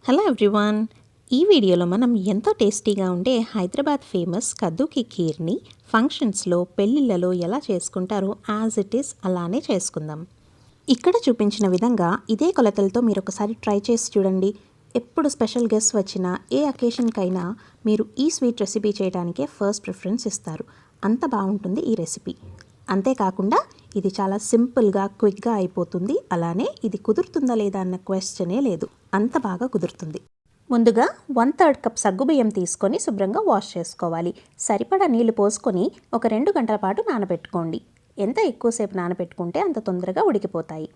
Hello everyone, ఈ వీడియోలో మనం ఎంతో టేస్టీగా ఉండే హైదరాబాద్ ఫేమస్ కద్దుకి ఖీర్ని ఫంక్షన్స్లో పెళ్ళిళ్ళలో ఎలా చేసుకుంటారో యాజ్ ఇట్ ఈస్ అలానే చేసుకుందాం. ఇక్కడ చూపించిన విధంగా ఇదే కొలతలతో మీరు ఒకసారి ట్రై చేసి చూడండి. ఎప్పుడు స్పెషల్ గెస్ట్ వచ్చినా ఏ అకేషన్కైనా మీరు ఈ స్వీట్ రెసిపీ చేయడానికే ఫస్ట్ ప్రిఫరెన్స్ ఇస్తారు. అంత బాగుంటుంది ఈ రెసిపీ. అంతేకాకుండా ఇది చాలా సింపుల్గా క్విక్గా అయిపోతుంది. అలానే ఇది కుదురుతుందా లేదా అన్న క్వశ్చనే లేదు, అంత బాగా కుదురుతుంది. ముందుగా 1/3 కప్ సగ్గుబియ్యం తీసుకొని శుభ్రంగా వాష్ చేసుకోవాలి. సరిపడా నీళ్లు పోసుకొని ఒక 2 గంటల పాటు నానబెట్టుకోండి. ఎంత ఎక్కువసేపు నానబెట్టుకుంటే అంత తొందరగా ఉడికిపోతాయి.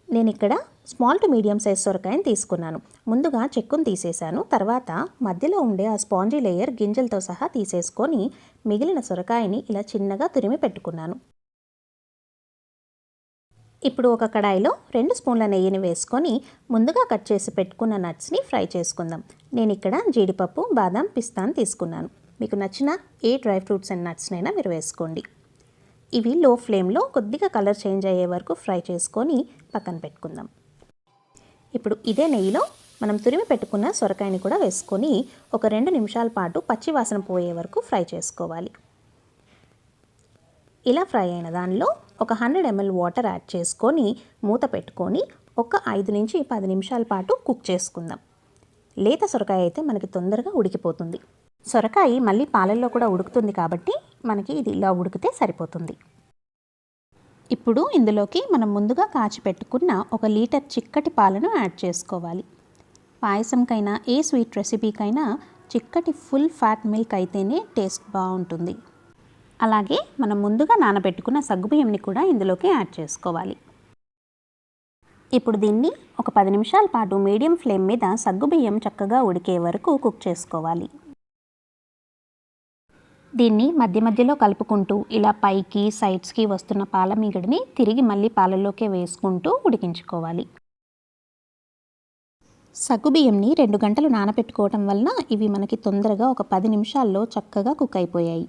నేను ఇక్కడ స్మాల్ టు మీడియం సైజ్ సొరకాయని తీసుకున్నాను. ముందుగా చెక్కును తీసేశాను. తర్వాత మధ్యలో ఉండే ఆ స్పాంజీ లేయర్ గింజలతో సహా తీసేసుకొని మిగిలిన సొరకాయని ఇలా చిన్నగా తురిమి పెట్టుకున్నాను. ఇప్పుడు ఒక కడాయిలో 2 స్పూన్ల నెయ్యిని వేసుకొని ముందుగా కట్ చేసి పెట్టుకున్న నట్స్ని ఫ్రై చేసుకుందాం. నేను ఇక్కడ జీడిపప్పు, బాదం, పిస్తాను తీసుకున్నాను. మీకు నచ్చిన ఏ డ్రై ఫ్రూట్స్ అండ్ నట్స్నైనా మీరు వేసుకోండి. ఇవి లో ఫ్లేమ్లో కొద్దిగా కలర్ చేంజ్ అయ్యే వరకు ఫ్రై చేసుకొని పక్కన పెట్టుకుందాం. ఇప్పుడు ఇదే నెయ్యిలో మనం తురిమి పెట్టుకున్న సొరకాయని కూడా వేసుకొని ఒక 2 నిమిషాల పాటు పచ్చి వాసన పోయే వరకు ఫ్రై చేసుకోవాలి. ఇలా ఫ్రై అయిన దానిలో ఒక 100 ml వాటర్ యాడ్ చేసుకొని మూత పెట్టుకొని ఒక 5 నుంచి 10 నిమిషాల పాటు కుక్ చేసుకుందాం. లేత సొరకాయ అయితే మనకి తొందరగా ఉడికిపోతుంది. సొరకాయ మళ్ళీ పాలల్లో కూడా ఉడుకుతుంది కాబట్టి మనకి ఇది ఇలా ఉడికితే సరిపోతుంది. ఇప్పుడు ఇందులోకి మనం ముందుగా కాచి పెట్టుకున్న 1 లీటర్ చిక్కటి పాలను యాడ్ చేసుకోవాలి. పాయసంకైనా ఏ స్వీట్ రెసిపీకైనా చిక్కటి ఫుల్ ఫ్యాట్ మిల్క్ అయితేనే టేస్ట్ బాగుంటుంది. అలాగే మనం ముందుగా నానబెట్టుకున్న సగ్గుబియ్యంని కూడా ఇందులోకి యాడ్ చేసుకోవాలి. ఇప్పుడు దీన్ని ఒక 10 నిమిషాల పాటు మీడియం ఫ్లేమ్ మీద సగ్గుబియ్యం చక్కగా ఉడికే వరకు కుక్ చేసుకోవాలి. దీన్ని మధ్య మధ్యలో కలుపుకుంటూ ఇలా పైకి సైడ్స్కి వస్తున్న పాల మీగడిని తిరిగి మళ్ళీ పాలల్లోకే వేసుకుంటూ ఉడికించుకోవాలి. సగ్గుబియ్యంని 2 గంటలు నానబెట్టుకోవటం వలన ఇవి మనకి తొందరగా ఒక 10 నిమిషాల్లో చక్కగా కుక్ అయిపోయాయి.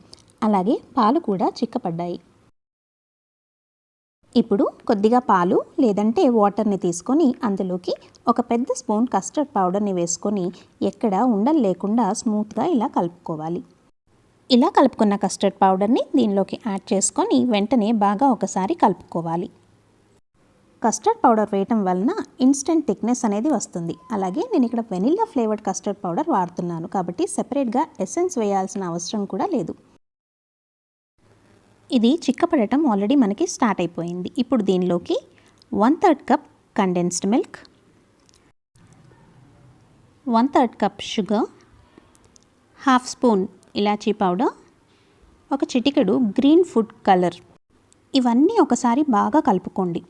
అలాగే పాలు కూడా చిక్కపడ్డాయి. ఇప్పుడు కొద్దిగా పాలు లేదంటే వాటర్ని తీసుకొని అందులోకి ఒక పెద్ద స్పూన్ కస్టర్డ్ పౌడర్ని వేసుకొని ఎక్కడ ఉండలు లేకుండా స్మూత్గా ఇలా కలుపుకోవాలి. ఇలా కలుపుకున్న కస్టర్డ్ పౌడర్ని దీనిలోకి యాడ్ చేసుకొని వెంటనే బాగా ఒకసారి కలుపుకోవాలి. కస్టర్డ్ పౌడర్ వేయటం వలన ఇన్స్టెంట్ థిక్నెస్ అనేది వస్తుంది. అలాగే నేను ఇక్కడ వెనిల్లా ఫ్లేవర్డ్ కస్టర్డ్ పౌడర్ వాడుతున్నాను కాబట్టి సెపరేట్గా ఎసెన్స్ వేయాల్సిన అవసరం కూడా లేదు. ఇది చిక్కపడటం ఆల్రెడీ మనకి స్టార్ట్ అయిపోయింది. ఇప్పుడు దీనిలోకి 1/3 cup condensed milk, 1/3 cup sugar, 1/2 spoon ఇలాచీ పౌడర్, ఒక చిటికెడు గ్రీన్ ఫుడ్ కలర్, ఇవన్నీ ఒకసారి బాగా కలుపుకోండి.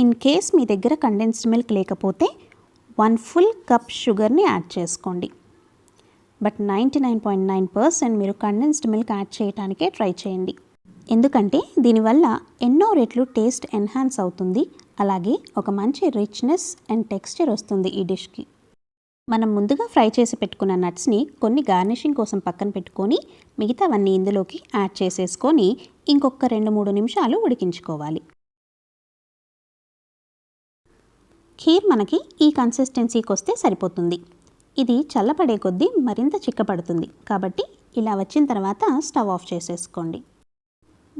ఇన్ కేస్ మీ దగ్గర కండెన్స్డ్ మిల్క్ లేకపోతే 1 ఫుల్ కప్ షుగర్ని యాడ్ చేసుకోండి. బట్ 99.9% మీరు కండెన్స్డ్ మిల్క్ యాడ్ చేయడానికే ట్రై చేయండి. ఎందుకంటే దీనివల్ల ఎన్నో రెట్లు టేస్ట్ ఎన్హాన్స్ అవుతుంది. అలాగే ఒక మంచి రిచ్నెస్ అండ్ టెక్స్చర్ వస్తుంది ఈ డిష్కి. మనం ముందుగా ఫ్రై చేసి పెట్టుకున్న నట్స్ని కొన్ని గార్నిషింగ్ కోసం పక్కన పెట్టుకొని మిగతావన్నీ ఇందులోకి యాడ్ చేసేసుకొని ఇంకొక 2-3 నిమిషాలు ఉడికించుకోవాలి. ఖీర్ మనకి ఈ కన్సిస్టెన్సీకి వస్తే సరిపోతుంది. ఇది చల్లపడే కొద్దీ మరింత చిక్కపడుతుంది కాబట్టి ఇలా వచ్చిన తర్వాత స్టవ్ ఆఫ్ చేసేసుకోండి.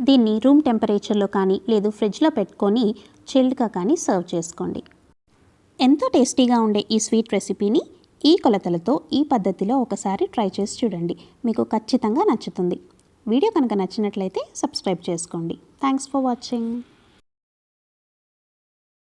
దీన్ని రూమ్ టెంపరేచర్లో కానీ లేదు ఫ్రిడ్జ్లో పెట్టుకొని చిల్డ్గా కానీ సర్వ్ చేసుకోండి. ఎంతో టేస్టీగా ఉండే ఈ స్వీట్ రెసిపీని ఈ కొలతలతో ఈ పద్ధతిలో ఒకసారి ట్రై చేసి చూడండి. మీకు ఖచ్చితంగా నచ్చుతుంది. వీడియో కనుక నచ్చినట్లయితే సబ్స్క్రైబ్ చేసుకోండి. Thanks for watching.